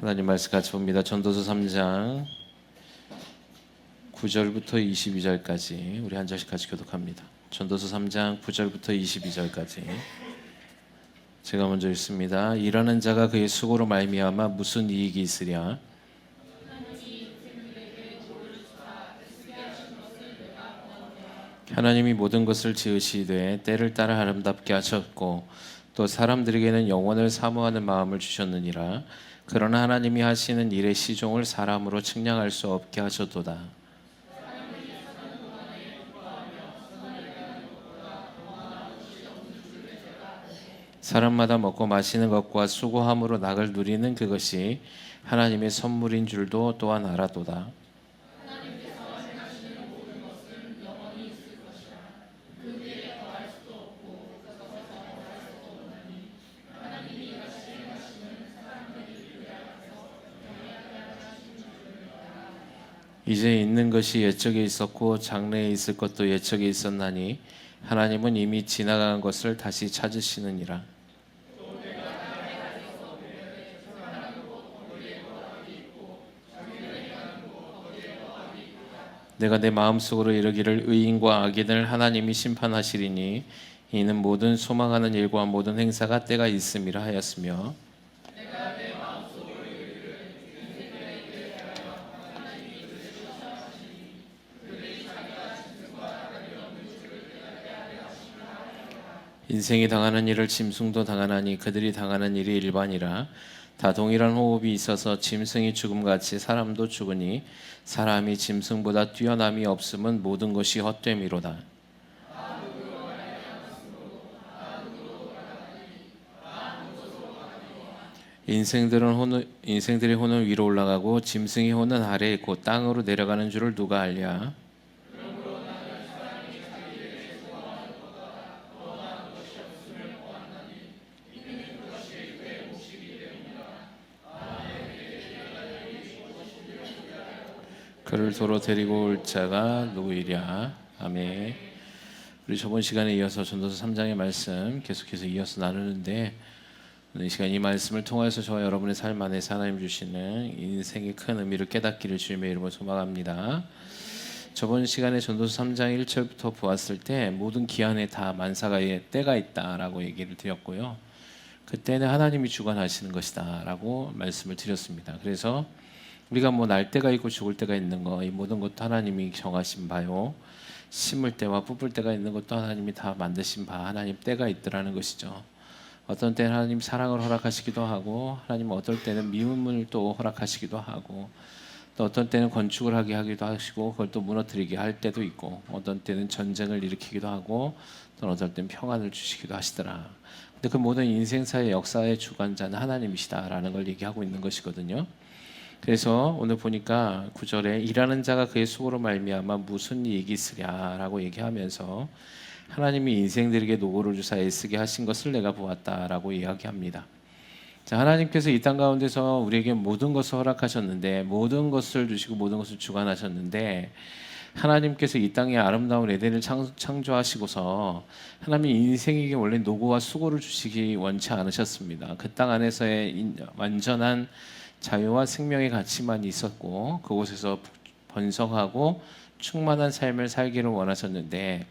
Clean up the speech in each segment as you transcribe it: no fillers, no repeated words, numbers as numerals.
하나님 말씀 같이 봅니다. 전도서 3장 9절부터 22절까지 우리 한 절씩 같이 교독합니다. 전도서 3장 9절부터 22절까지 제가 먼저 읽습니다. 일하는 자가 그의 수고로 말미암아 무슨 이익이 있으랴? 하나님이 모든 것을 지으시되 때를 따라 아름답게 하셨고 또 사람들에게는 영원을 사모하는 마음을 주셨느니라. 그러나 하나님이 하시는 일의 시종을 사람으로 측량할 수 없게 하셨도다. 사람마다 먹고 마시는 것과 수고함으로 낙을 누리는 그것이 하나님의 선물인 줄도 또한 알아도다. 이제 있는 것이 옛적에 있었고 장래에 있을 것도 옛적에 있었나니 하나님은 이미 지나간 것을 다시 찾으시느니라. 내가 내 마음속으로 이르기를 의인과 악인을 하나님이 심판하시리니 이는 모든 소망하는 일과 모든 행사가 때가 있음이라 하였으며 인생이 당하는 일을 짐승도 당하나니 그들이 당하는 일이 일반이라. 다 동일한 호흡이 있어서 짐승이 죽음같이 사람도 죽으니 사람이 짐승보다 뛰어남이 없음은 모든 것이 헛됨이로다. 인생들의 혼은 위로 올라가고 짐승의 혼은 아래에 곧 땅으로 내려가는 줄을 누가 알랴? 그를 도로 데리고 올 자가 누구이랴? 아멘. 우리 저번 시간에 이어서 전도서 3장의 말씀 계속해서 이어서 나누는데 오늘 이 시간 이 말씀을 통해서 저와 여러분의 삶 안에서 하나님 주시는 인생의 큰 의미를 깨닫기를 주님의 이름으로 소망합니다. 저번 시간에 전도서 3장 1절부터 보았을 때 모든 기한에 다 만사가의 때가 있다라고 얘기를 드렸고요. 그때는 하나님이 주관하시는 것이다 라고 말씀을 드렸습니다. 그래서 우리가 뭐 날 때가 있고 죽을 때가 있는 거 이 모든 것도 하나님이 정하신 바요. 심을 때와 뽑을 때가 있는 것도 하나님이 다 만드신 바 하나님 때가 있더라는 것이죠. 어떤 때는 하나님 사랑을 허락하시기도 하고 하나님은 어떨 때는 미움을 또 허락하시기도 하고 또 어떤 때는 건축을 하게 하기도 하시고 그걸 또 무너뜨리게 할 때도 있고 어떤 때는 전쟁을 일으키기도 하고 또 어떨 때는 평안을 주시기도 하시더라. 근데 그 모든 인생사의 역사의 주관자는 하나님이시다라는 걸 얘기하고 있는 것이거든요. 그래서 오늘 보니까 9절에 일하는 자가 그의 수고로 말미암아 무슨 이익이 있으랴라고 얘기하면서 하나님이 인생들에게 노고를 주사 애쓰게 하신 것을 내가 보았다라고 이야기합니다. 자, 하나님께서 이 땅 가운데서 우리에게 모든 것을 허락하셨는데 모든 것을 주시고 모든 것을 주관하셨는데 하나님께서 이 땅에 아름다운 에덴을 창조하시고서 하나님 인생에게 원래 노고와 수고를 주시기 원치 않으셨습니다. 그 땅 안에서의 완전한 자유와 생명의 가치만 있었고 그곳에서 번성하고 충만한 삶을 살기를 원하셨는데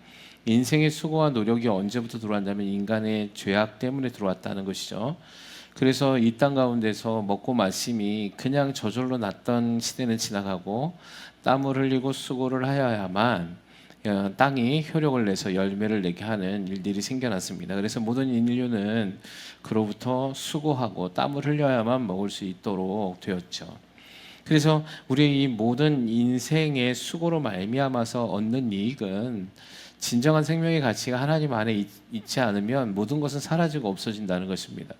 인생의 수고와 노력이 언제부터 들어왔냐면 인간의 죄악 때문에 들어왔다는 것이죠. 그래서 이 땅 가운데서 먹고 마심이 그냥 저절로 났던 시대는 지나가고 땀을 흘리고 수고를 하여야만 땅이 효력을 내서 열매를 내게 하는 일들이 생겨났습니다. 그래서 모든 인류는 그로부터 수고하고 땀을 흘려야만 먹을 수 있도록 되었죠. 그래서 우리의 이 모든 인생의 수고로 말미암아서 얻는 이익은 진정한 생명의 가치가 하나님 안에 있지 않으면 모든 것은 사라지고 없어진다는 것입니다.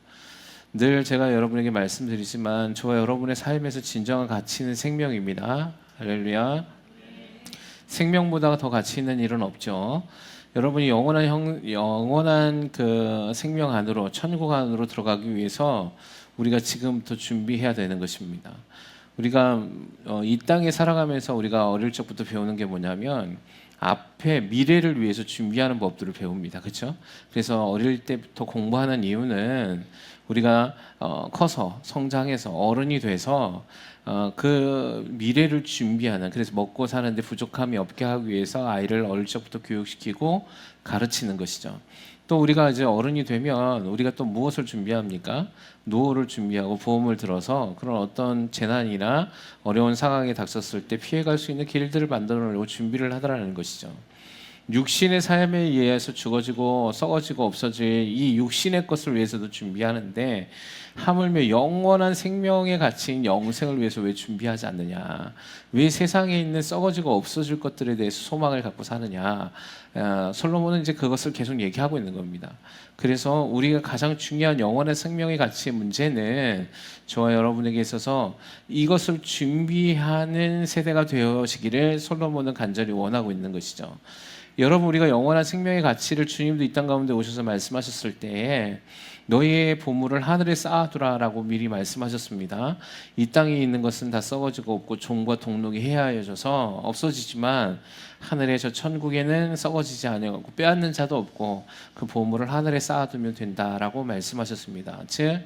늘 제가 여러분에게 말씀드리지만 저와 여러분의 삶에서 진정한 가치는 생명입니다. 할렐루야. 생명보다 더 가치 있는 일은 없죠. 여러분이 영원한 그 생명 안으로 천국 안으로 들어가기 위해서 우리가 지금부터 준비해야 되는 것입니다. 우리가 이 땅에 살아가면서 우리가 어릴 적부터 배우는 게 뭐냐면 앞에 미래를 위해서 준비하는 법들을 배웁니다. 그렇죠? 그래서 어릴 때부터 공부하는 이유는 우리가 커서 성장해서 어른이 돼서 그 미래를 준비하는, 그래서 먹고 사는데 부족함이 없게 하기 위해서 아이를 어릴 적부터 교육시키고 가르치는 것이죠. 또 우리가 이제 어른이 되면 우리가 또 무엇을 준비합니까? 노후를 준비하고 보험을 들어서 그런 어떤 재난이나 어려운 상황이 닥쳤을 때 피해갈 수 있는 길들을 만들어 놓으려고 준비를 하더라는 것이죠. 육신의 삶에 의해서 죽어지고 썩어지고 없어질 이 육신의 것을 위해서도 준비하는데, 하물며 영원한 생명의 가치인 영생을 위해서 왜 준비하지 않느냐? 왜 세상에 있는 썩어지고 없어질 것들에 대해서 소망을 갖고 사느냐? 솔로몬은 이제 그것을 계속 얘기하고 있는 겁니다. 그래서 우리가 가장 중요한 영원한 생명의 가치의 문제는 저와 여러분에게 있어서 이것을 준비하는 세대가 되어지기를 솔로몬은 간절히 원하고 있는 것이죠. 여러분, 우리가 영원한 생명의 가치를 주님도 이 땅 가운데 오셔서 말씀하셨을 때에 너희의 보물을 하늘에 쌓아두라라고 미리 말씀하셨습니다. 이 땅에 있는 것은 다 썩어지고 없고 종과 동록이 해하여져서 없어지지만 하늘의 저 천국에는 썩어지지 아니하고 빼앗는 자도 없고 그 보물을 하늘에 쌓아두면 된다라고 말씀하셨습니다. 즉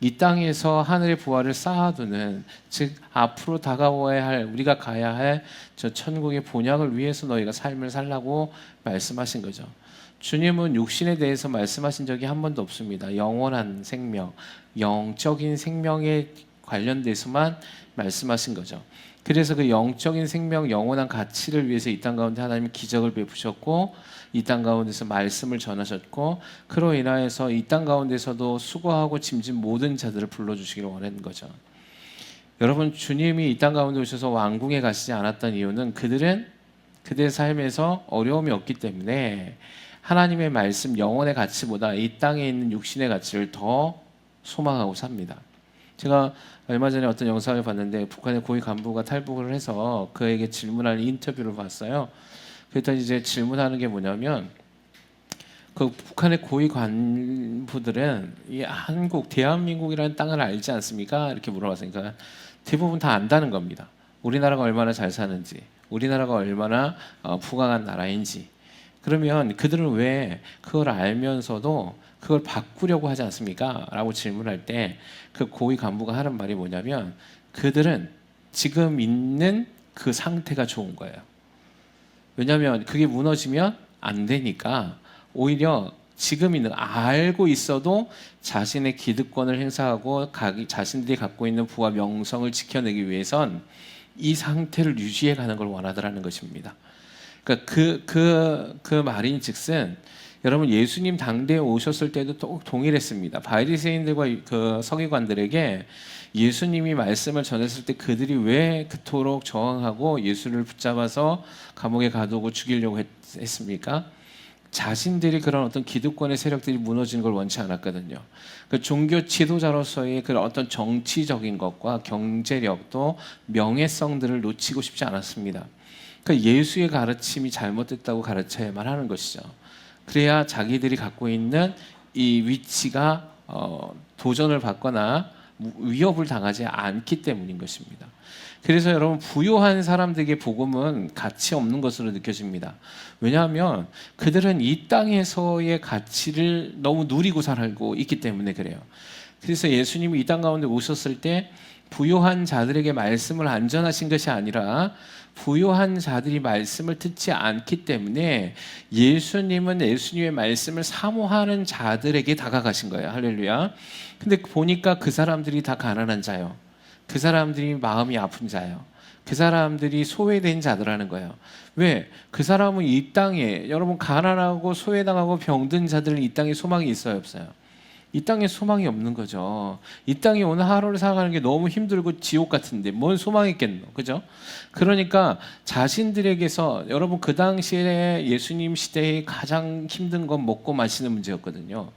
이 땅에서 하늘의 부활을 쌓아두는, 즉 앞으로 다가와야 할, 우리가 가야 할 저 천국의 본향을 위해서 너희가 삶을 살라고 말씀하신 거죠. 주님은 육신에 대해서 말씀하신 적이 한 번도 없습니다. 영원한 생명, 영적인 생명에 관련돼서만 말씀하신 거죠. 그래서 그 영적인 생명, 영원한 가치를 위해서 이 땅 가운데 하나님이 기적을 베푸셨고 이 땅 가운데서 말씀을 전하셨고, 그로 인하여서 이 땅 가운데서도 수고하고 짐진 모든 자들을 불러주시기를 원하는 거죠. 여러분, 주님이 이 땅 가운데 오셔서 왕궁에 가시지 않았던 이유는 그들의 삶에서 어려움이 없기 때문에 하나님의 말씀, 영혼의 가치보다 이 땅에 있는 육신의 가치를 더 소망하고 삽니다. 제가 얼마 전에 어떤 영상을 봤는데 북한의 고위 간부가 탈북을 해서 그에게 질문하는 인터뷰를 봤어요. 그랬더니 이제 질문하는 게 뭐냐면, 그 북한의 고위 간부들은 이 한국, 대한민국이라는 땅을 알지 않습니까? 이렇게 물어봤으니까 대부분 다 안다는 겁니다. 우리나라가 얼마나 잘 사는지, 우리나라가 얼마나 부강한 나라인지. 그러면 그들은 왜 그걸 알면서도 그걸 바꾸려고 하지 않습니까? 라고 질문할 때 그 고위 간부가 하는 말이 뭐냐면, 그들은 지금 있는 그 상태가 좋은 거예요. 왜냐하면 그게 무너지면 안 되니까 오히려 지금 있는, 알고 있어도 자신의 기득권을 행사하고 자신들이 갖고 있는 부와 명성을 지켜내기 위해선 이 상태를 유지해 가는 걸 원하더라는 것입니다. 그러니까 그 말인즉슨 여러분, 예수님 당대에 오셨을 때도 동일했습니다. 바리새인들과 그 서기관들에게 예수님이 말씀을 전했을 때 그들이 왜 그토록 저항하고 예수를 붙잡아서 감옥에 가두고 죽이려고 했습니까? 자신들이 그런 어떤 기득권의 세력들이 무너지는 걸 원치 않았거든요. 그 종교 지도자로서의 그런 어떤 정치적인 것과 경제력도 명예성들을 놓치고 싶지 않았습니다. 그러니까 예수의 가르침이 잘못됐다고 가르쳐야만 하는 것이죠. 그래야 자기들이 갖고 있는 이 위치가 도전을 받거나 위협을 당하지 않기 때문인 것입니다. 그래서 여러분, 부유한 사람들에게 복음은 가치 없는 것으로 느껴집니다. 왜냐하면 그들은 이 땅에서의 가치를 너무 누리고 살고 있기 때문에 그래요. 그래서 예수님이 이 땅 가운데 오셨을 때 부유한 자들에게 말씀을 안 전하신 것이 아니라 부유한 자들이 말씀을 듣지 않기 때문에 예수님은 예수님의 말씀을 사모하는 자들에게 다가가신 거예요. 할렐루야. 근데 보니까 그 사람들이 다 가난한 자요. 그 사람들이 마음이 아픈 자요. 그 사람들이 소외된 자들하는 거예요. 왜? 그 사람은 이 땅에, 여러분, 가난하고 소외당하고 병든 자들은 이 땅에 소망이 있어요, 없어요? 이 땅에 소망이 없는 거죠. 이 땅에 오늘 하루를 살아가는 게 너무 힘들고 지옥 같은데 뭔 소망이 있겠노, 그죠? 그러니까 자신들에게서, 여러분, 그 당시에 예수님 시대에 가장 힘든 건 먹고 마시는 문제였거든요.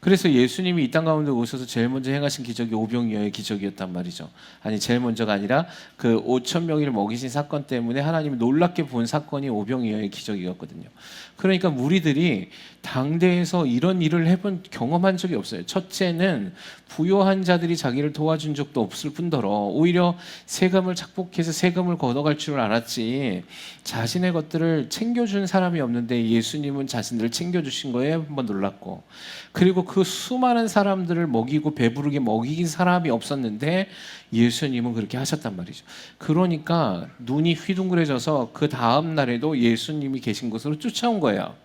그래서 예수님이 이 땅 가운데 오셔서 제일 먼저 행하신 기적이 오병이어의 기적이었단 말이죠. 아니 제일 먼저가 아니라 그 5천 명을 먹이신 사건 때문에 하나님이 놀랍게 본 사건이 오병이어의 기적이었거든요. 그러니까 무리들이 당대에서 이런 일을 해본 경험한 적이 없어요. 첫째는 부요한 자들이 자기를 도와준 적도 없을 뿐더러 오히려 세금을 착복해서 세금을 걷어갈 줄 알았지 자신의 것들을 챙겨준 사람이 없는데 예수님은 자신들을 챙겨주신 거에 한번 놀랐고, 그리고 그 수많은 사람들을 먹이고 배부르게 먹이긴 사람이 없었는데 예수님은 그렇게 하셨단 말이죠. 그러니까 눈이 휘둥그레져서 그 다음 날에도 예수님이 계신 곳으로 쫓아온 거예요.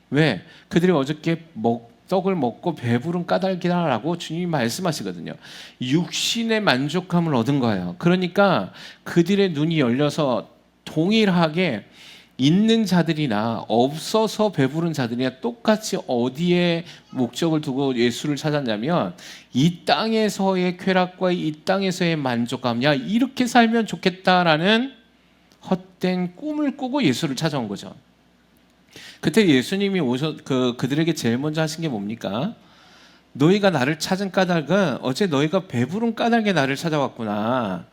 왜? 그들이 어저께 떡을 먹고 배부른 까닭이라고 주님이 말씀하시거든요. 육신의 만족감을 얻은 거예요. 그러니까 그들의 눈이 열려서 동일하게 있는 자들이나 없어서 배부른 자들이나 똑같이 어디에 목적을 두고 예수를 찾았냐면 이 땅에서의 쾌락과 이 땅에서의 만족감, 야 이렇게 살면 좋겠다라는 헛된 꿈을 꾸고 예수를 찾아온 거죠. 그때 예수님이 그들에게 제일 먼저 하신 게 뭡니까? 너희가 나를 찾은 까닭은 어제 너희가 배부른 까닭에 나를 찾아왔구나.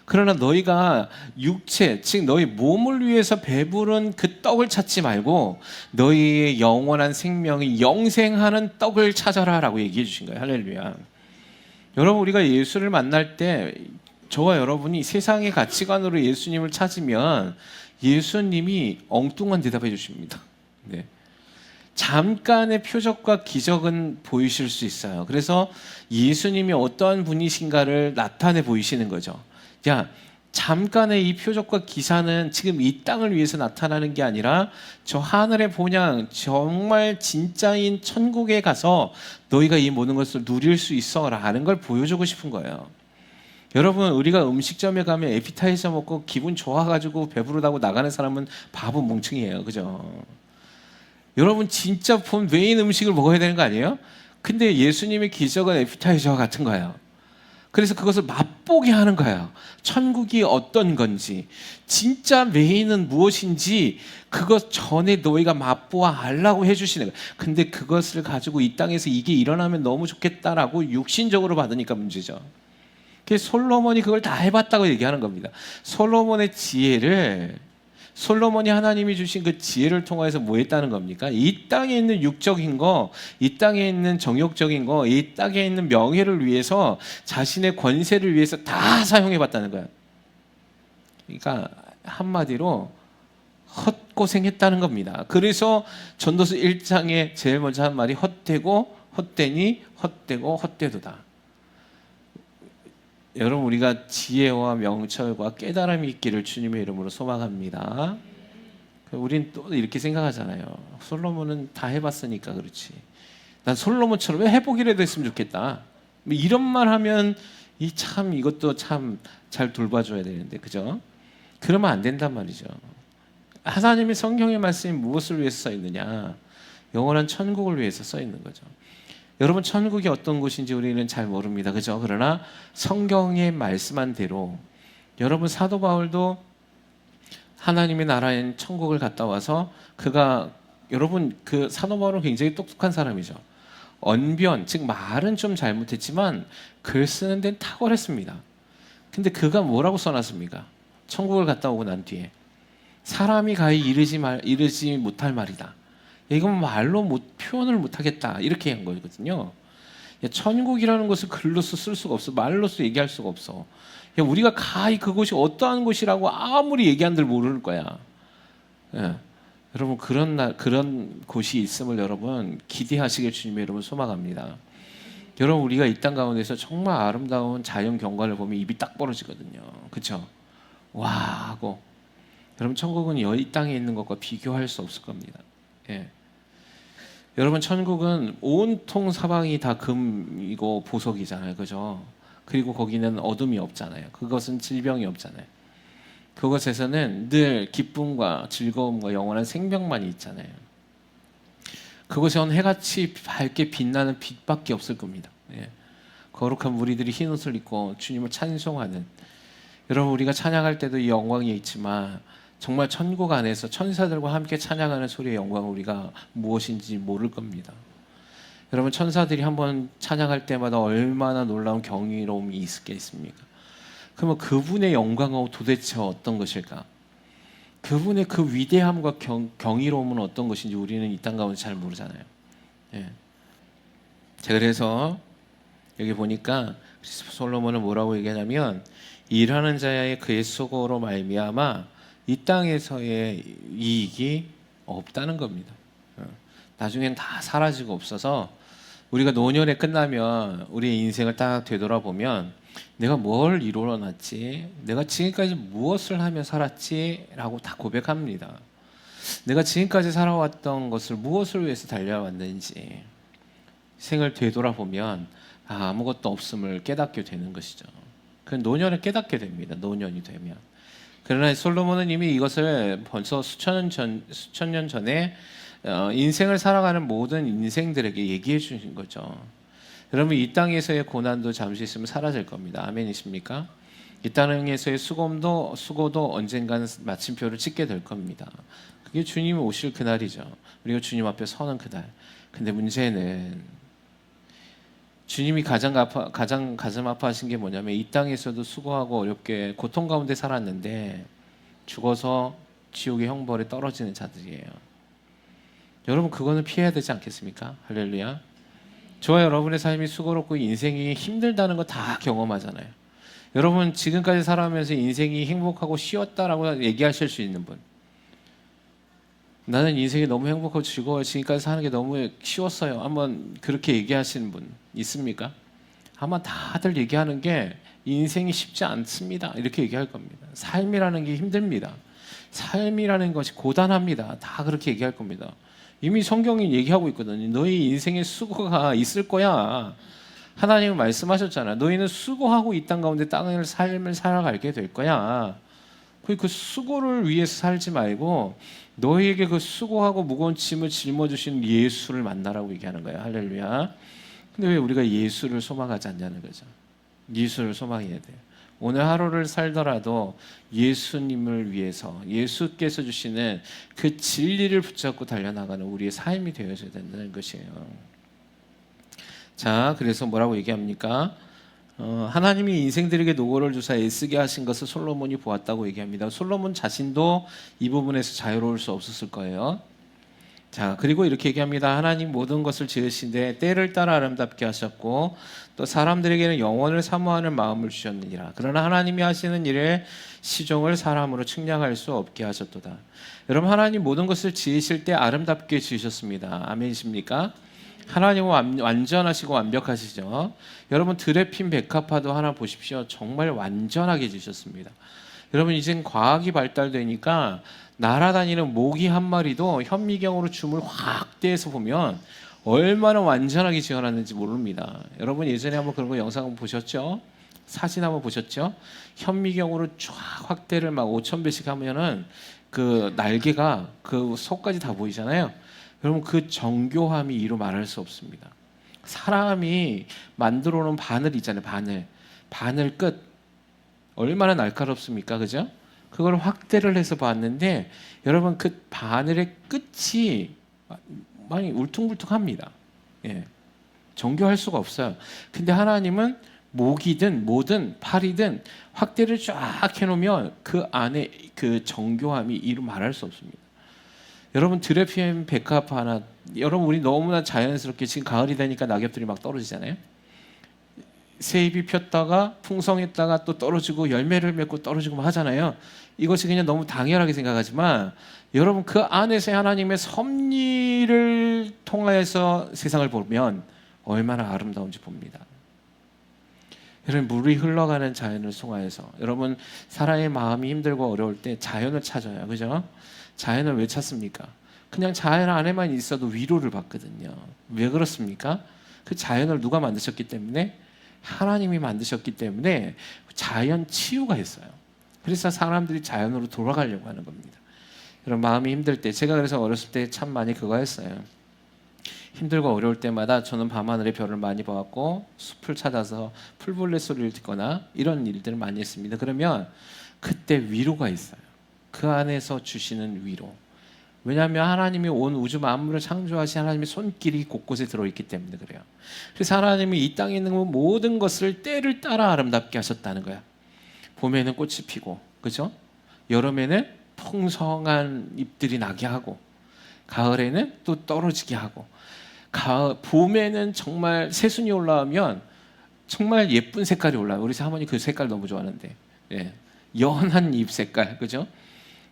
그러나 너희가 육체, 즉 너희 몸을 위해서 배부른 그 떡을 찾지 말고 너희의 영원한 생명이 영생하는 떡을 찾아라라고 얘기해 주신 거예요. 할렐루야. 여러분, 우리가 예수를 만날 때 저와 여러분이 세상의 가치관으로 예수님을 찾으면 예수님이 엉뚱한 대답해 주십니다. 네. 잠깐의 표적과 기적은 보이실 수 있어요. 그래서 예수님이 어떠한 분이신가를 나타내 보이시는 거죠. 야, 잠깐의 이 표적과 기사는 지금 이 땅을 위해서 나타나는 게 아니라 저 하늘의 본향, 정말 진짜인 천국에 가서 너희가 이 모든 것을 누릴 수 있어 라는 걸 보여주고 싶은 거예요. 여러분, 우리가 음식점에 가면 에피타이저 먹고 기분 좋아가지고 배부르다고 나가는 사람은 바보 멍청이에요. 그죠? 여러분, 진짜 본 메인 음식을 먹어야 되는 거 아니에요? 근데 예수님의 기적은 에피타이저와 같은 거예요. 그래서 그것을 맛보게 하는 거예요. 천국이 어떤 건지, 진짜 메인은 무엇인지 그것 전에 너희가 맛보아 알라고 해주시는 거예요. 근데 그것을 가지고 이 땅에서 이게 일어나면 너무 좋겠다라고 육신적으로 받으니까 문제죠. 그래서 솔로몬이 그걸 다 해봤다고 얘기하는 겁니다. 솔로몬의 지혜를, 솔로몬이 하나님이 주신 그 지혜를 통해서 뭐 했다는 겁니까? 이 땅에 있는 육적인 거, 이 땅에 있는 정욕적인 거, 이 땅에 있는 명예를 위해서, 자신의 권세를 위해서 다 사용해 봤다는 거예요. 그러니까 한마디로 헛고생했다는 겁니다. 그래서 전도서 1장에 제일 먼저 한 말이 헛되고 헛되니 헛되고 헛되도다. 여러분, 우리가 지혜와 명철과 깨달음이 있기를 주님의 이름으로 소망합니다. 우린 또 이렇게 생각하잖아요. 솔로몬은 다 해봤으니까 그렇지. 난 솔로몬처럼 왜 해보기라도 했으면 좋겠다. 이런 말 하면 이것도 참 잘 돌봐줘야 되는데, 그죠? 그러면 안 된단 말이죠. 하나님의 성경의 말씀이 무엇을 위해서 써 있느냐? 영원한 천국을 위해서 써 있는 거죠. 여러분, 천국이 어떤 곳인지 우리는 잘 모릅니다. 그죠? 그러나 성경에 말씀한 대로, 여러분, 사도 바울도 하나님의 나라인 천국을 갔다 와서 여러분, 그 사도 바울은 굉장히 똑똑한 사람이죠. 언변, 즉 말은 좀 잘못했지만 글 쓰는 데는 탁월했습니다. 근데 그가 뭐라고 써놨습니까? 천국을 갔다 오고 난 뒤에 사람이 가히 이르지 못할 말이다. 이건 말로 표현을 못하겠다, 이렇게 한 거거든요. 천국이라는 것을 글로서 쓸 수가 없어. 말로서 얘기할 수가 없어. 우리가 가히 그곳이 어떠한 곳이라고 아무리 얘기한들 모를 거야. 여러분, 그런 곳이 있음을 여러분 기대하시길 주님의 이름으로 소망합니다. 여러분, 우리가 이 땅 가운데서 정말 아름다운 자연 경관을 보면 입이 딱 벌어지거든요. 그렇죠? 와 하고. 여러분, 천국은 이 땅에 있는 것과 비교할 수 없을 겁니다. 예. 여러분, 천국은 온통 사방이 다 금이고 보석이잖아요. 그죠? 그리고 거기는 어둠이 없잖아요. 그것은 질병이 없잖아요. 그것에서는 늘 기쁨과 즐거움과 영원한 생명만이 있잖아요. 그곳에는 해같이 밝게 빛나는 빛밖에 없을 겁니다. 예. 거룩한 무리들이 흰 옷을 입고 주님을 찬송하는, 여러분, 우리가 찬양할 때도 이 영광이 있지만 정말 천국 안에서 천사들과 함께 찬양하는 소리의 영광을 우리가 무엇인지 모를 겁니다. 여러분 천사들이 한번 찬양할 때마다 얼마나 놀라운 경이로움이 있겠습니까? 그러면 그분의 영광은 도대체 어떤 것일까? 그분의 그 위대함과 경이로움은 어떤 것인지 우리는 이 땅 가운데 잘 모르잖아요. 예. 제가 그래서 여기 보니까 솔로몬은 뭐라고 얘기하냐면 일하는 자의 그의 수고로 말미암아 이 땅에서의 이익이 없다는 겁니다. 나중엔 다 사라지고 없어서 우리가 노년에 끝나면 우리의 인생을 딱 되돌아보면 내가 뭘 이루어놨지? 내가 지금까지 무엇을 하며 살았지? 라고 다 고백합니다. 내가 지금까지 살아왔던 것을 무엇을 위해서 달려왔는지 생을 되돌아보면 아무것도 없음을 깨닫게 되는 것이죠. 그 노년을 깨닫게 됩니다. 노년이 되면. 그러나 솔로몬은 이미 이것을 벌써 수천 년 전에 인생을 살아가는 모든 인생들에게 얘기해 주신 거죠. 여러분 이 땅에서의 고난도 잠시 있으면 사라질 겁니다. 아멘이십니까? 이 땅에서의 수고도 언젠가는 마침표를 찍게 될 겁니다. 그게 주님이 오실 그날이죠. 우리가 주님 앞에 서는 그날. 근데 문제는 주님이 가장 가슴 아파하신 게 뭐냐면 이 땅에서도 수고하고 어렵게 고통 가운데 살았는데 죽어서 지옥의 형벌에 떨어지는 자들이에요. 여러분 그거는 피해야 되지 않겠습니까? 할렐루야. 저와 여러분의 삶이 수고롭고 인생이 힘들다는 거 다 경험하잖아요. 여러분 지금까지 살아가면서 인생이 행복하고 쉬웠다라고 얘기하실 수 있는 분, 나는 인생이 너무 행복하고 즐거워요, 지금까지 사는 게 너무 쉬웠어요, 한번 그렇게 얘기하시는 분 있습니까? 아마 다들 얘기하는 게 인생이 쉽지 않습니다 이렇게 얘기할 겁니다. 삶이라는 게 힘듭니다. 삶이라는 것이 고단합니다. 다 그렇게 얘기할 겁니다. 이미 성경이 얘기하고 있거든요. 너희 인생에 수고가 있을 거야. 하나님은 말씀하셨잖아. 너희는 수고하고 이 땅 가운데 땅을 삶을 살아가게 될 거야. 그 수고를 위해서 살지 말고 너희에게 그 수고하고 무거운 짐을 짊어주시는 예수를 만나라고 얘기하는 거야. 할렐루야. 근데 왜 우리가 예수를 소망하지 않냐는 거죠. 예수를 소망해야 돼요. 오늘 하루를 살더라도 예수님을 위해서 예수께서 주시는 그 진리를 붙잡고 달려나가는 우리의 삶이 되어져야 된다는 것이에요. 자, 그래서 뭐라고 얘기합니까? 하나님이 인생들에게 노고를 주사 애쓰게 하신 것을 솔로몬이 보았다고 얘기합니다. 솔로몬 자신도 이 부분에서 자유로울 수 없었을 거예요. 자, 그리고 이렇게 얘기합니다. 하나님 모든 것을 지으신데 때를 따라 아름답게 하셨고 또 사람들에게는 영원을 사모하는 마음을 주셨느니라. 그러나 하나님이 하시는 일에 시종을 사람으로 측량할 수 없게 하셨도다. 여러분 하나님 모든 것을 지으실 때 아름답게 지으셨습니다. 아멘이십니까? 하나님은 완전하시고 완벽하시죠. 여러분 들에 핀 백합화도 하나 보십시오. 정말 완전하게 지으셨습니다. 여러분 이젠 과학이 발달되니까 날아다니는 모기 한 마리도 현미경으로 줌을 확 떼서 보면 얼마나 완전하게 지어놨는지 모릅니다. 여러분 예전에 한번 그런 거 영상 한번 보셨죠? 사진 한번 보셨죠? 현미경으로 쫙 확대를 막 5,000배씩 하면은 그 날개가 그 속까지 다 보이잖아요. 여러분 그 정교함이 이루 말할 수 없습니다. 사람이 만들어 놓은 바늘 있잖아요. 바늘 끝 얼마나 날카롭습니까? 그죠? 그걸 확대를 해서 봤는데 여러분 그 바늘의 끝이 많이 울퉁불퉁합니다. 예. 정교할 수가 없어요. 근데 하나님은 목이든 뭐든 팔이든 확대를 쫙 해놓으면 그 안에 그 정교함이 이루 말할 수 없습니다. 여러분 드레피엠 백합 하나, 여러분 우리 너무나 자연스럽게 지금 가을이 되니까 낙엽들이 막 떨어지잖아요. 새잎이 폈다가 풍성했다가 또 떨어지고 열매를 맺고 떨어지고 하잖아요. 이것이 그냥 너무 당연하게 생각하지만 여러분 그 안에서 하나님의 섭리를 통하여서 세상을 보면 얼마나 아름다운지 봅니다. 여러분 물이 흘러가는 자연을 통하여서 여러분 사람의 마음이 힘들고 어려울 때 자연을 찾아요. 그죠? 자연을 왜 찾습니까? 그냥 자연 안에만 있어도 위로를 받거든요. 왜 그렇습니까? 그 자연을 누가 만드셨기 때문에? 하나님이 만드셨기 때문에 자연 치유가 있어요. 그래서 사람들이 자연으로 돌아가려고 하는 겁니다. 여러분 마음이 힘들 때, 제가 그래서 어렸을 때 참 많이 그거 했어요. 힘들고 어려울 때마다 저는 밤하늘의 별을 많이 보았고 숲을 찾아서 풀벌레 소리를 듣거나 이런 일들을 많이 했습니다. 그러면 그때 위로가 있어요. 그 안에서 주시는 위로. 왜냐하면 하나님이 온 우주 만물을 창조하신 하나님의 손길이 곳곳에 들어있기 때문에 그래요. 그래서 하나님이 이 땅에 있는 모든 것을 때를 따라 아름답게 하셨다는 거야. 봄에는 꽃이 피고, 그죠? 여름에는 풍성한 잎들이 나게 하고, 가을에는 또 떨어지게 하고, 봄에는 정말 새순이 올라오면 정말 예쁜 색깔이 올라와요. 우리 사모님 그 색깔 너무 좋아하는데, 예. 연한 잎 색깔, 그죠?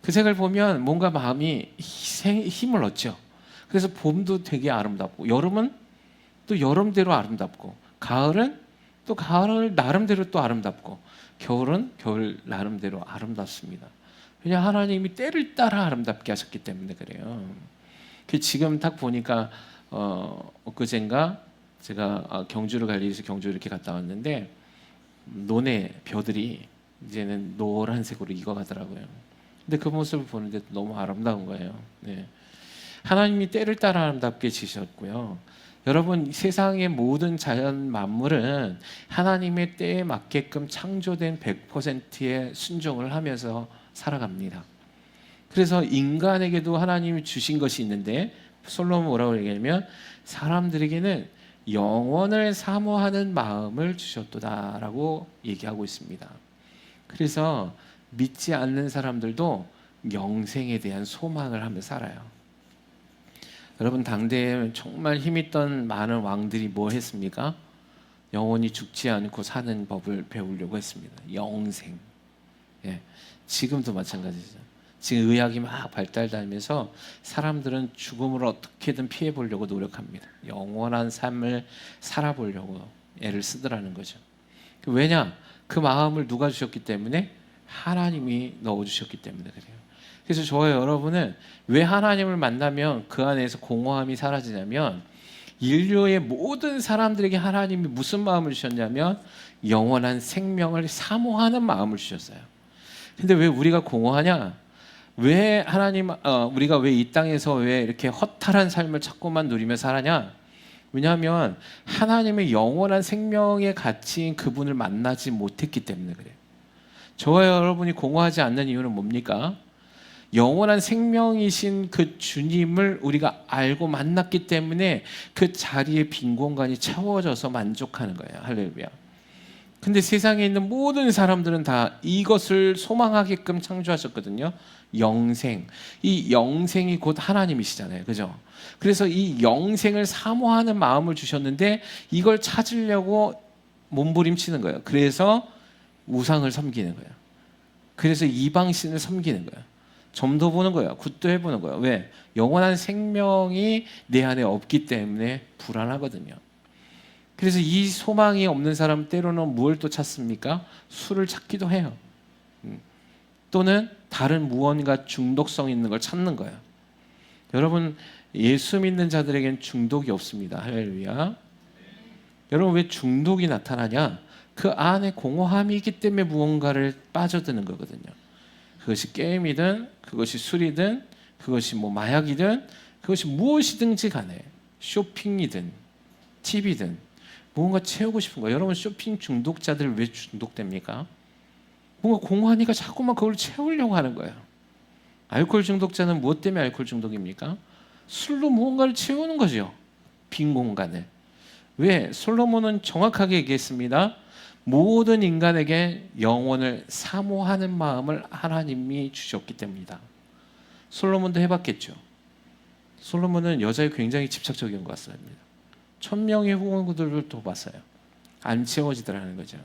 그 색을 보면 뭔가 마음이 힘을 얻죠. 그래서 봄도 되게 아름답고, 여름은 또 여름대로 아름답고, 가을은 또 가을 나름대로 또 아름답고, 겨울은 겨울 나름대로 아름답습니다. 왜냐 하나님이 때를 따라 아름답게 하셨기 때문에 그래요. 지금 딱 보니까 엊그젠가 제가 경주를 갈 일이 있어서 경주 이렇게 갔다 왔는데, 논의 벼들이 이제는 노란색으로 익어가더라고요. 근데 그 모습을 보는데 너무 아름다운 거예요. 네. 하나님이 때를 따라 아름답게 지으셨고요. 여러분, 세상의 모든 자연 만물은 하나님의 때에 맞게끔 창조된 100%의 순종을 하면서 살아갑니다. 그래서 인간에게도 하나님이 주신 것이 있는데, 솔로몬 뭐라고 얘기하냐면 사람들에게는 영원을 사모하는 마음을 주셨도다라고 얘기하고 있습니다. 그래서 믿지 않는 사람들도 영생에 대한 소망을 하며 살아요. 여러분, 당대에 정말 힘있던 많은 왕들이 뭐 했습니까? 영원히 죽지 않고 사는 법을 배우려고 했습니다. 영생. 예, 지금도 마찬가지죠. 지금 의학이 막 발달하면서 사람들은 죽음을 어떻게든 피해보려고 노력합니다. 영원한 삶을 살아보려고 애를 쓰더라는 거죠. 왜냐? 그 마음을 누가 주셨기 때문에? 하나님이 넣어주셨기 때문에 그래요. 그래서 저와 여러분은 왜 하나님을 만나면 그 안에서 공허함이 사라지냐면, 인류의 모든 사람들에게 하나님이 무슨 마음을 주셨냐면 영원한 생명을 사모하는 마음을 주셨어요. 근데 왜 우리가 공허하냐? 왜 우리가 왜 이 땅에서 왜 이렇게 허탈한 삶을 자꾸만 누리며 살아냐? 왜냐하면 하나님의 영원한 생명의 가치인 그분을 만나지 못했기 때문에 그래요. 저와 여러분이 공허하지 않는 이유는 뭡니까? 영원한 생명이신 그 주님을 우리가 알고 만났기 때문에 그 자리에 빈 공간이 채워져서 만족하는 거예요. 할렐루야. 근데 세상에 있는 모든 사람들은 다 이것을 소망하게끔 창조하셨거든요. 영생. 이 영생이 곧 하나님이시잖아요. 그죠? 그래서 이 영생을 사모하는 마음을 주셨는데 이걸 찾으려고 몸부림치는 거예요. 그래서 우상을 섬기는 거예요. 그래서 이방신을 섬기는 거예요. 점도 보는 거예요. 굿도 해보는 거예요. 왜? 영원한 생명이 내 안에 없기 때문에 불안하거든요. 그래서 이 소망이 없는 사람 때로는 무엇을 또 찾습니까? 술을 찾기도 해요. 또는 다른 무언가 중독성 있는 걸 찾는 거예요. 여러분, 예수 믿는 자들에겐 중독이 없습니다. 할렐루야. 여러분, 왜 중독이 나타나냐? 그 안에 공허함이 있기 때문에 무언가를 빠져드는 거거든요. 그것이 게임이든 그것이 술이든 그것이 뭐 마약이든 그것이 무엇이든지 간에, 쇼핑이든 TV든 뭔가 채우고 싶은 거예요. 여러분, 쇼핑 중독자들 왜 중독됩니까? 뭔가 공허하니까 자꾸만 그걸 채우려고 하는 거예요. 알코올 중독자는 무엇 때문에 알코올 중독입니까? 술로 무언가를 채우는 거죠. 빈 공간을. 왜? 솔로몬은 정확하게 얘기했습니다. 모든 인간에게 영혼을 사모하는 마음을 하나님이 주셨기 때문이다. 솔로몬도 해봤겠죠. 솔로몬은 여자에 굉장히 집착적인 것 같습니다. 1000명의 후원구들을 또 봤어요. 안 채워지더라는 거죠.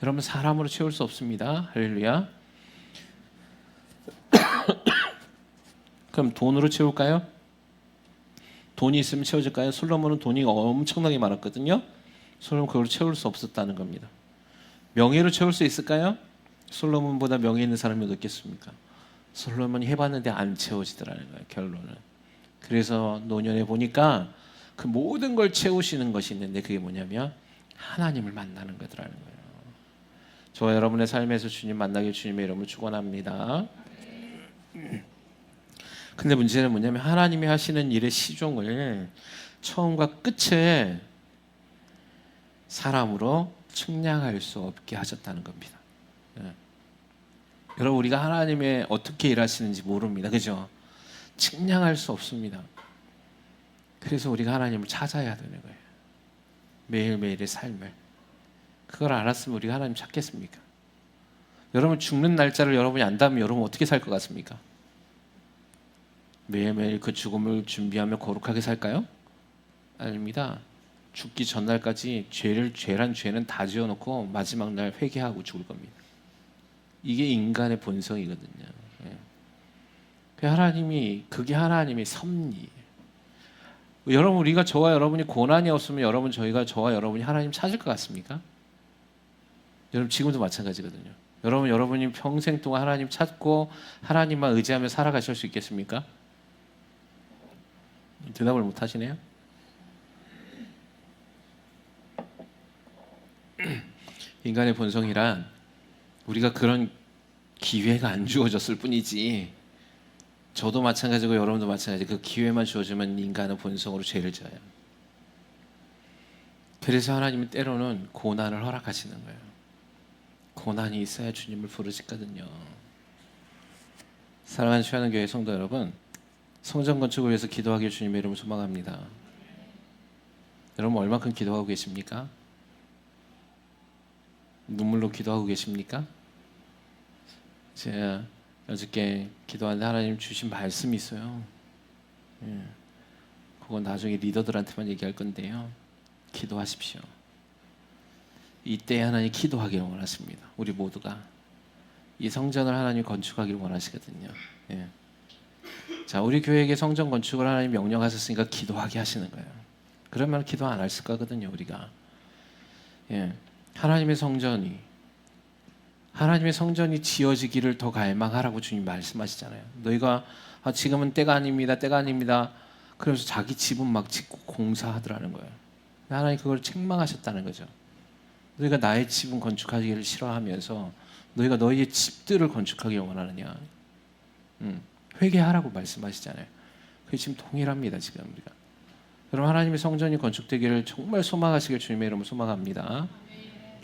여러분, 사람으로 채울 수 없습니다. 할렐루야. 그럼 돈으로 채울까요? 돈이 있으면 채워질까요? 솔로몬은 돈이 엄청나게 많았거든요. 솔로몬은 그걸 채울 수 없었다는 겁니다. 명예로 채울 수 있을까요? 솔로몬보다 명예 있는 사람이 어디 있겠습니까? 솔로몬이 해봤는데 안 채워지더라는 거예요. 결론은. 그래서 노년에 보니까 그 모든 걸 채우시는 것이 있는데 그게 뭐냐면 하나님을 만나는 거더라는 거예요. 저와 여러분의 삶에서 주님 만나길 주님의 이름으로 축원합니다. 근데 문제는 뭐냐면 하나님이 하시는 일의 시종을 처음과 끝에 사람으로 측량할 수 없게 하셨다는 겁니다. 여러분, 우리가 하나님의 어떻게 일하시는지 모릅니다. 그죠? 측량할 수 없습니다. 그래서 우리가 하나님을 찾아야 되는 거예요. 매일매일의 삶을. 그걸 알았으면 우리가 하나님 찾겠습니까? 여러분 죽는 날짜를 여러분이 안다면 여러분 어떻게 살 것 같습니까? 매일매일 그 죽음을 준비하며 거룩하게 살까요? 아닙니다. 죽기 전날까지 죄란 죄는 다 지어놓고 마지막 날 회개하고 죽을 겁니다. 이게 인간의 본성이거든요. 그게 하나님의 섭리예요. 여러분 우리가 저와 여러분이 고난이 없으면 저와 여러분이 하나님 찾을 것 같습니까? 여러분 지금도 마찬가지거든요. 여러분이 평생 동안 하나님 찾고 하나님만 의지하며 살아가실 수 있겠습니까? 대답을 못 하시네요. 인간의 본성이란 우리가 그런 기회가 안 주어졌을 뿐이지, 저도 마찬가지고 여러분도 마찬가지, 그 기회만 주어지면 인간은 본성으로 죄를 져요. 그래서 하나님은 때로는 고난을 허락하시는 거예요. 고난이 있어야 주님을 부르시거든요. 사랑하는 취하는 교회 성도 여러분, 성전 건축을 위해서 기도하길 주님의 이름으로 소망합니다. 여러분 얼마큼 기도하고 계십니까? 눈물로 기도하고 계십니까? 제가 어저께 기도하는데 하나님 주신 말씀이 있어요. 그건 나중에 리더들한테만 얘기할 건데요. 기도하십시오. 이때 하나님 기도하기를 원하십니다. 우리 모두가 이 성전을 하나님 건축하기를 원하시거든요. 자, 우리 교회에게 성전 건축을 하나님 명령하셨으니까 기도하게 하시는 거예요. 그러면 기도 안 했을 거거든요, 우리가. 하나님의 성전이 지어지기를 더 갈망하라고 주님 말씀하시잖아요. 너희가 지금은 때가 아닙니다. 그러면서 자기 집은 막 짓고 공사하더라는 거예요. 하나님 그걸 책망하셨다는 거죠. 너희가 나의 집은 건축하기를 싫어하면서 너희가 너희의 집들을 건축하기를 원하느냐. 회개하라고 말씀하시잖아요. 그게 지금 동일합니다. 지금 우리가. 여러분 하나님의 성전이 건축되기를 정말 소망하시길 주님의 이름으로 소망합니다.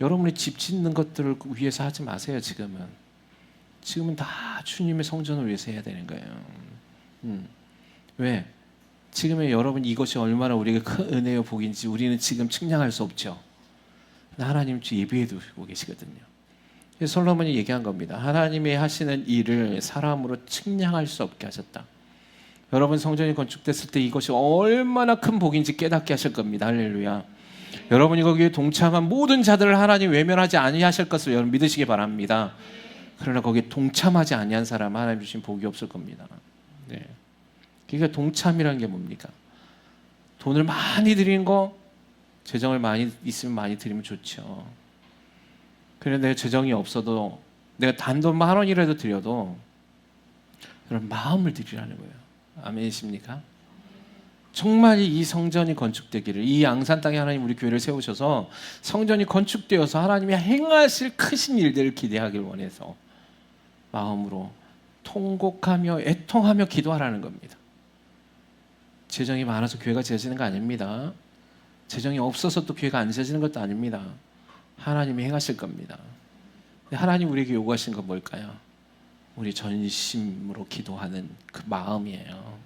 여러분이 집 짓는 것들을 위해서 하지 마세요. 지금은 다 주님의 성전을 위해서 해야 되는 거예요. 왜? 지금의 여러분 이것이 얼마나 우리에게 큰 은혜요 복인지 우리는 지금 측량할 수 없죠. 하나님 예비해 두시고 계시거든요. 솔로몬이 얘기한 겁니다. 하나님이 하시는 일을 사람으로 측량할 수 없게 하셨다. 여러분 성전이 건축됐을 때 이것이 얼마나 큰 복인지 깨닫게 하실 겁니다. 할렐루야. 여러분이 거기에 동참한 모든 자들을 하나님 외면하지 아니하실 것을 여러분 믿으시기 바랍니다. 그러나 거기에 동참하지 아니한 사람 하나님 주신 복이 없을 겁니다. 그러니까 동참이라는 게 뭡니까? 돈을 많이 드리는 거, 재정을 많이 있으면 많이 드리면 좋죠. 그런데 내가 재정이 없어도 내가 단돈 10,000원이라도 드려도 그런 마음을 드리라는 거예요. 아멘이십니까? 정말 이 성전이 건축되기를, 이 양산 땅에 하나님 우리 교회를 세우셔서 성전이 건축되어서 하나님이 행하실 크신 일들을 기대하길 원해서 마음으로 통곡하며 애통하며 기도하라는 겁니다. 재정이 많아서 교회가 지어지는 거 아닙니다. 재정이 없어서 또 교회가 안 지어지는 것도 아닙니다. 하나님이 행하실 겁니다. 하나님 우리에게 요구하신 건 뭘까요? 우리 전심으로 기도하는 그 마음이에요.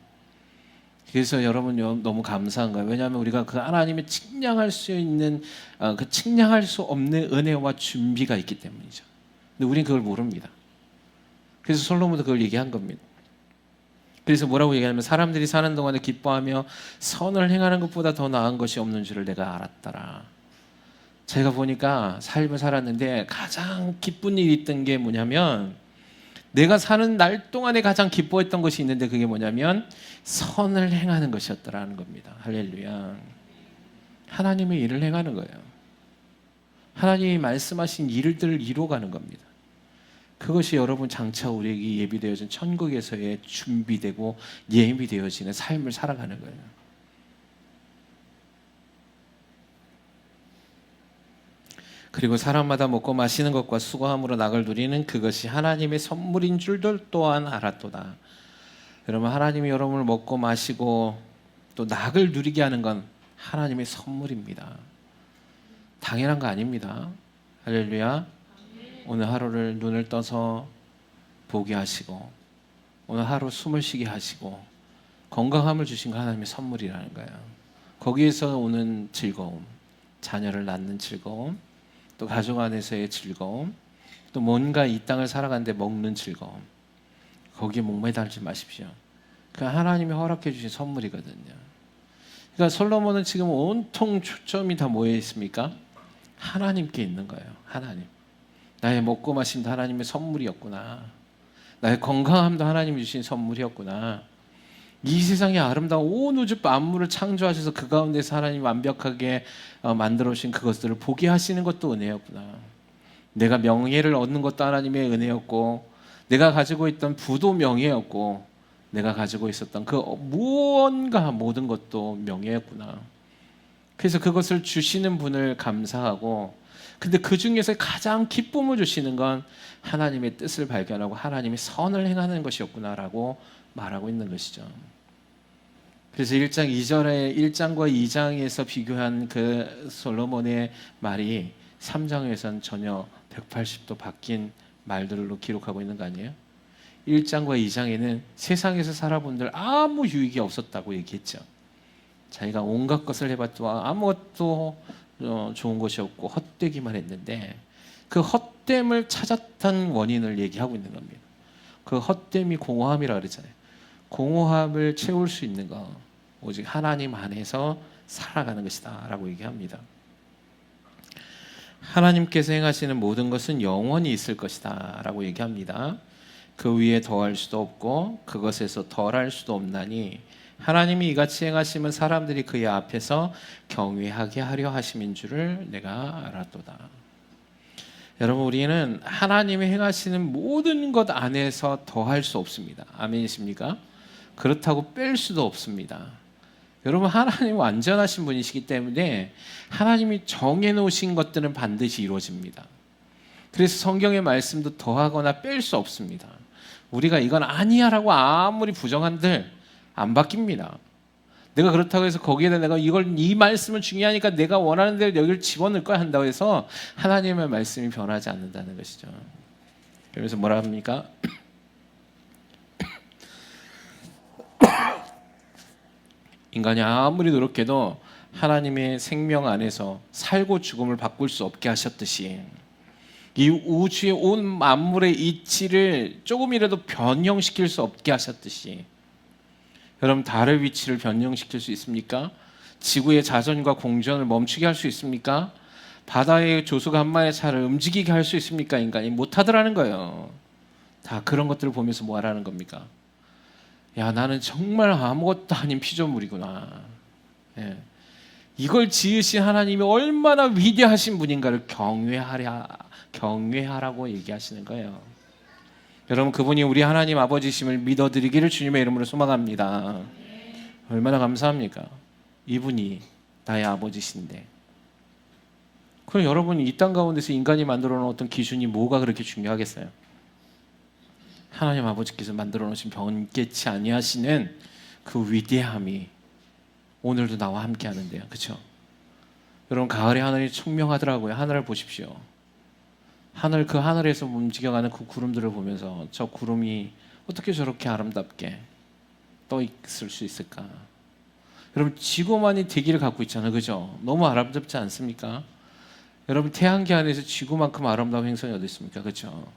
그래서 여러분 너무 감사한 거예요. 왜냐하면 우리가 그 하나님의 측량할 수 있는 그 측량할 수 없는 은혜와 준비가 있기 때문이죠. 근데 우리는 그걸 모릅니다. 그래서 솔로몬도 그걸 얘기한 겁니다. 그래서 뭐라고 얘기하냐면 사람들이 사는 동안에 기뻐하며 선을 행하는 것보다 더 나은 것이 없는 줄을 내가 알았더라. 제가 보니까 삶을 살았는데 가장 기쁜 일이 있던 게 뭐냐면, 내가 사는 날 동안에 가장 기뻐했던 것이 있는데 그게 뭐냐면 선을 행하는 것이었더라는 겁니다. 할렐루야. 하나님의 일을 행하는 거예요. 하나님이 말씀하신 일들을 이루어가는 겁니다. 그것이 여러분 장차 우리에게 예비되어진 천국에서의 준비되고 예비되어지는 삶을 살아가는 거예요. 그리고 사람마다 먹고 마시는 것과 수고함으로 낙을 누리는 그것이 하나님의 선물인 줄들 또한 알았도다. 여러분 하나님이 여러분을 먹고 마시고 또 낙을 누리게 하는 건 하나님의 선물입니다. 당연한 거 아닙니다. 할렐루야. 오늘 하루를 눈을 떠서 보게 하시고 오늘 하루 숨을 쉬게 하시고 건강함을 주신 거 하나님의 선물이라는 거예요. 거기에서 오는 즐거움, 자녀를 낳는 즐거움, 또 가족 안에서의 즐거움, 또 뭔가 이 땅을 살아가는데 먹는 즐거움, 거기에 목매달지 마십시오. 그 하나님이 허락해 주신 선물이거든요. 그러니까 솔로몬은 지금 온통 초점이 다 뭐에 있습니까? 하나님께 있는 거예요. 하나님. 나의 먹고 마심도 하나님의 선물이었구나. 나의 건강함도 하나님이 주신 선물이었구나. 이 세상의 아름다운 온 우주 만물을 창조하셔서 그 가운데서 하나님 완벽하게 만들어 주신 그것들을 보게 하시는 것도 은혜였구나. 내가 명예를 얻는 것도 하나님의 은혜였고, 내가 가지고 있던 부도 명예였고, 내가 가지고 있었던 그 무언가 모든 것도 명예였구나. 그래서 그것을 주시는 분을 감사하고, 근데 그 중에서 가장 기쁨을 주시는 건 하나님의 뜻을 발견하고 하나님의 선을 행하는 것이었구나라고 말하고 있는 것이죠. 그래서 1장 2절에 1장과 2장에서 비교한 그 솔로몬의 말이 3장에서는 전혀 180도 바뀐 말들로 기록하고 있는 거 아니에요? 1장과 2장에는 세상에서 살아본들 아무 유익이 없었다고 얘기했죠. 자기가 온갖 것을 해봤도 아무것도 좋은 것이 없고 헛되기만 했는데, 그 헛됨을 찾았던 원인을 얘기하고 있는 겁니다. 그 헛됨이 공허함이라고 그러잖아요. 공허함을 채울 수 있는 거 오직 하나님 안에서 살아가는 것이다 라고 얘기합니다. 하나님께서 행하시는 모든 것은 영원히 있을 것이다 라고 얘기합니다. 그 위에 더할 수도 없고 그것에서 덜할 수도 없나니 하나님이 이같이 행하시면 사람들이 그의 앞에서 경외하게 하려 하심인 줄을 내가 알았도다. 여러분, 우리는 하나님이 행하시는 모든 것 안에서 더할 수 없습니다. 아멘이십니까? 그렇다고 뺄 수도 없습니다. 여러분, 하나님은 완전하신 분이시기 때문에 하나님이 정해놓으신 것들은 반드시 이루어집니다. 그래서 성경의 말씀도 더하거나 뺄 수 없습니다. 우리가 이건 아니야 라고 아무리 부정한들 안 바뀝니다. 내가 그렇다고 해서 거기에다 내가 이 말씀은 중요하니까 내가 원하는 대로 여기를 집어넣을 거야 한다고 해서 하나님의 말씀이 변하지 않는다는 것이죠. 그래서 뭐라 합니까? 인간이 아무리 노력해도 하나님의 생명 안에서 살고 죽음을 바꿀 수 없게 하셨듯이 이 우주의 온 만물의 이치를 조금이라도 변형시킬 수 없게 하셨듯이, 여러분, 달의 위치를 변형시킬 수 있습니까? 지구의 자전과 공전을 멈추게 할 수 있습니까? 바다의 조수가 한 마리의 차를 움직이게 할 수 있습니까? 인간이 못하더라는 거예요. 다 그런 것들을 보면서 뭐 하라는 겁니까? 야, 나는 정말 아무것도 아닌 피조물이구나. 예. 이걸 지으신 하나님이 얼마나 위대하신 분인가를 경외하라고 얘기하시는 거예요. 여러분, 그분이 우리 하나님 아버지심을 믿어드리기를 주님의 이름으로 소망합니다. 얼마나 감사합니까? 이분이 나의 아버지신데. 그럼 여러분이 이 땅 가운데서 인간이 만들어 놓은 어떤 기준이 뭐가 그렇게 중요하겠어요? 하나님 아버지께서 만들어 놓으신 변개치 아니하시는 그 위대함이 오늘도 나와 함께 하는데요. 그렇죠? 여러분, 가을에 하늘이 청명하더라고요. 하늘을 보십시오. 그 하늘에서 움직여가는 그 구름들을 보면서 저 구름이 어떻게 저렇게 아름답게 떠 있을 수 있을까? 여러분, 지구만이 대기를 갖고 있잖아요. 그죠? 너무 아름답지 않습니까? 여러분, 태양계 안에서 지구만큼 아름다운 행성이 어디 있습니까? 그죠?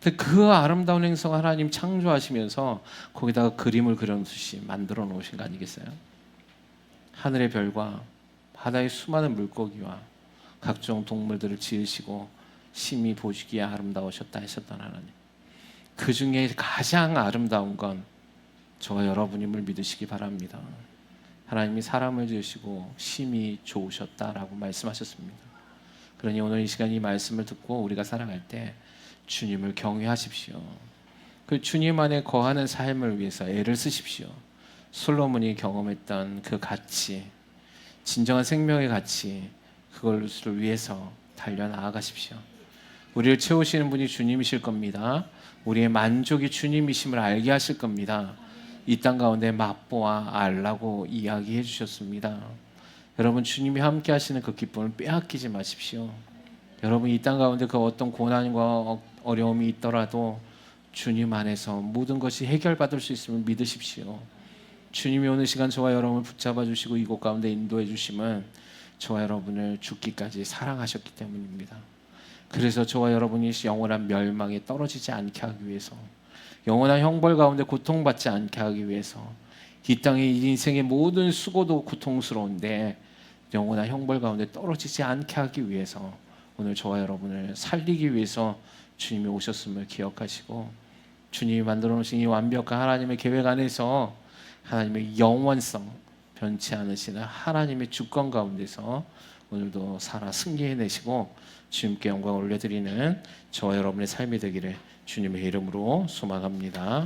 근데 그 아름다운 행성 하나님 창조하시면서 거기다가 그림을 그려놓듯이 만들어 놓으신 거 아니겠어요? 하늘의 별과 바다의 수많은 물고기와 각종 동물들을 지으시고 심히 보시기에 아름다우셨다 하셨던 하나님, 그 중에 가장 아름다운 건 저와 여러분임을 믿으시기 바랍니다. 하나님이 사람을 지으시고 심히 좋으셨다라고 말씀하셨습니다. 그러니 오늘 이 시간 이 말씀을 듣고 우리가 살아갈 때 주님을 경외하십시오. 그 주님 안에 거하는 삶을 위해서 애를 쓰십시오. 솔로몬이 경험했던 그 가치, 진정한 생명의 가치, 그것을 위해서 달려나아가십시오. 우리를 채우시는 분이 주님이실 겁니다. 우리의 만족이 주님이심을 알게 하실 겁니다. 이 땅 가운데 맛보아 알라고 이야기해 주셨습니다. 여러분, 주님이 함께 하시는 그 기쁨을 빼앗기지 마십시오. 여러분, 이 땅 가운데 그 어떤 고난과 어려움이 있더라도 주님 안에서 모든 것이 해결받을 수 있음을 믿으십시오. 주님이 오늘 시간 저와 여러분을 붙잡아 주시고 이곳 가운데 인도해 주심은 저와 여러분을 죽기까지 사랑하셨기 때문입니다. 그래서 저와 여러분이 영원한 멸망에 떨어지지 않게 하기 위해서, 영원한 형벌 가운데 고통받지 않게 하기 위해서, 이 땅의 인생의 모든 수고도 고통스러운데 영원한 형벌 가운데 떨어지지 않게 하기 위해서 오늘 저와 여러분을 살리기 위해서 주님이 오셨음을 기억하시고, 주님이 만들어 놓으신 이 완벽한 하나님의 계획 안에서 하나님의 영원성, 변치 않으시는 하나님의 주권 가운데서 오늘도 살아 승리해내시고 주님께 영광을 올려드리는 저와 여러분의 삶이 되기를 주님의 이름으로 소망합니다.